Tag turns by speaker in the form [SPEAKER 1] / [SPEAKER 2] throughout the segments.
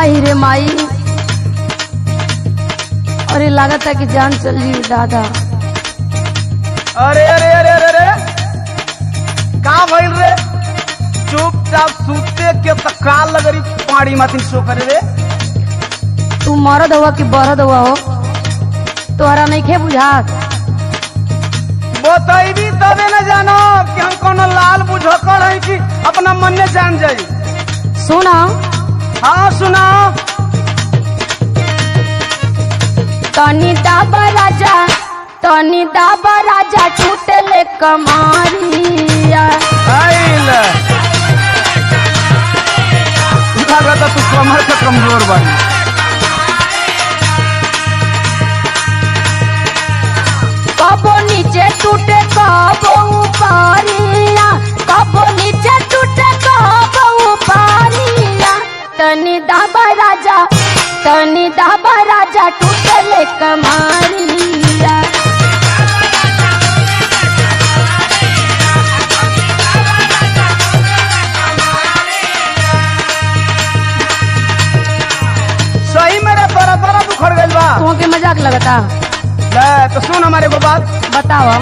[SPEAKER 1] आई रे माई, अरे लागत है कि जान चल रही दादा।
[SPEAKER 2] अरे अरे अरे अरे अरे का भइल रे? चुपचाप सूते के तकाल लगरी पाड़ी माथिन सो करे रे।
[SPEAKER 1] तू मरद हुआ कि बरद हुआ हो, तोहरा नहीं खे बुझात।
[SPEAKER 2] बतैबी तबे न जानो कि हम कोनो लाल बुझकड़ है कि अपना मन में जान जाई।
[SPEAKER 1] सुना,
[SPEAKER 2] हाँ सुनाओ।
[SPEAKER 1] तनी दाबा राजा, तनी दाबा राजा, छूटले कमारिया।
[SPEAKER 2] तो तू कमर से कमजोर बानी।
[SPEAKER 1] कबो नीचे टूटे कबो ऊपरिया, कबो नीचे टूटे कबो ऊपरिया। तनी दाबा राजा, तनी दाबा राजा, टूटले कमारिया।
[SPEAKER 2] सही मेरा तोरा तोरा दुखड़ गइल बा।
[SPEAKER 1] तुमके मजाक लगता?
[SPEAKER 2] तो सुन हमारे को बात
[SPEAKER 1] बताओ।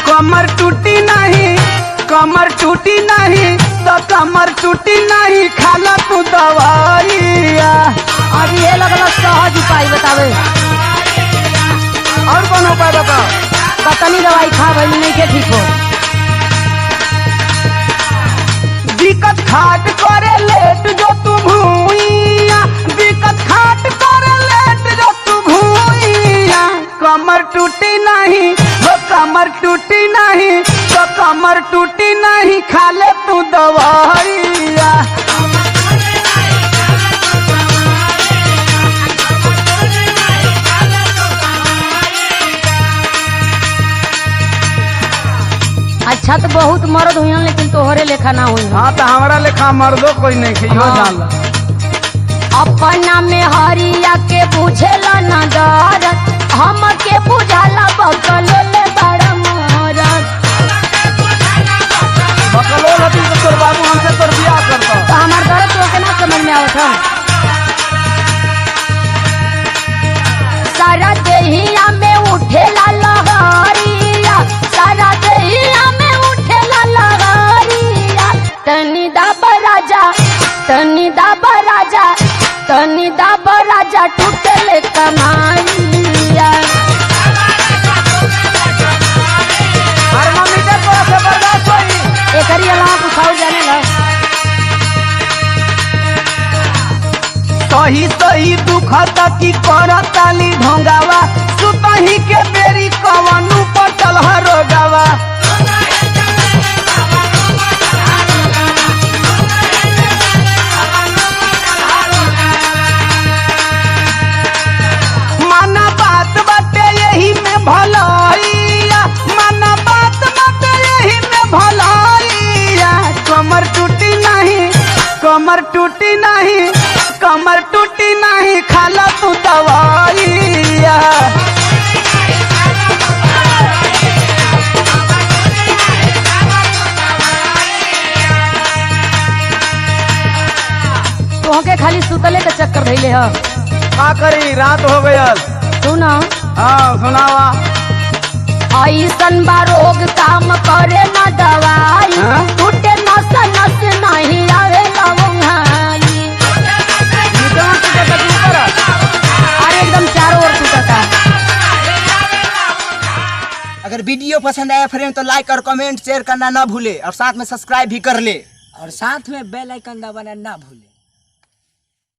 [SPEAKER 2] कमर टूटी नहीं, कमर टूटी नहीं तो कमर टूटी नहीं, खाला तू दवाइया।
[SPEAKER 1] अब ये लगला सहज उपाय बतावे।
[SPEAKER 2] और कौन उपाय बताओ?
[SPEAKER 1] कतनी दवाई खा भइल नहीं के ठीक हो।
[SPEAKER 2] दिक्कत खाट करे लेट जो तू भूइया, दिक्कत खाट करे लेट जो तू भूइया। कमर टूटी नहीं वो कमर टूटी नहीं तो कमर टूटी नहीं, खा ले तू दवाइया।
[SPEAKER 1] अच्छा तो बहुत मर्द हुई, लेकिन तोहरे लेखा ना हुई।
[SPEAKER 2] हाँ तो हमारा लेखा मर्दो कोई नहीं खे।
[SPEAKER 1] हाँ। अपना में हरिया के बुझेला ना दर्द, हम के बुझाला बकलो ले बड़ा मरद।
[SPEAKER 2] बकलो लती तो तोर बाबू हमसे तोर बियाह करता।
[SPEAKER 1] तो हमार दर्द तो के ना समझ में आवत है। सारा देहिया में उठेला लहरिया, सारा देहिया में उठेला लहरिया। तनी दाबा राजा, तनी दाबा राजा, तनी दाबा राजा, टूटले कमारिया।
[SPEAKER 2] थर्मामीटर तो ऐसे बर्दाश्त होई।
[SPEAKER 1] एकरी अलावा कुछ और जाने ला।
[SPEAKER 2] सही सही दुखत की करताली ढोंगावा, सुतही के बेरी कवनु पटल हरोगावा। माना बात बाटे यही में भलाइया, माना बात बाटे यही में भलाइया। कमर टूटी नहीं, कमर टूटी नहीं, कमर टूटी नहीं, खाला तू दवाइया।
[SPEAKER 1] तोहके खाली सुतले के चक्कर धइले ह।
[SPEAKER 2] का करी, रात हो गयल।
[SPEAKER 1] सुना,
[SPEAKER 2] हाँ सुनावा।
[SPEAKER 1] ऐसन बा रोग काम करे ना दवाई,
[SPEAKER 2] हाँ?
[SPEAKER 1] टूटे नस नस नहीं आवे लवंगाई। अरे एकदम चारों ओर टूटता।
[SPEAKER 3] अगर वीडियो पसंद आया फ्रेंड तो लाइक और कमेंट शेयर करना ना भूले, और साथ में सब्सक्राइब भी कर ले,
[SPEAKER 4] और साथ में बेल आइकन दबाना ना भूले।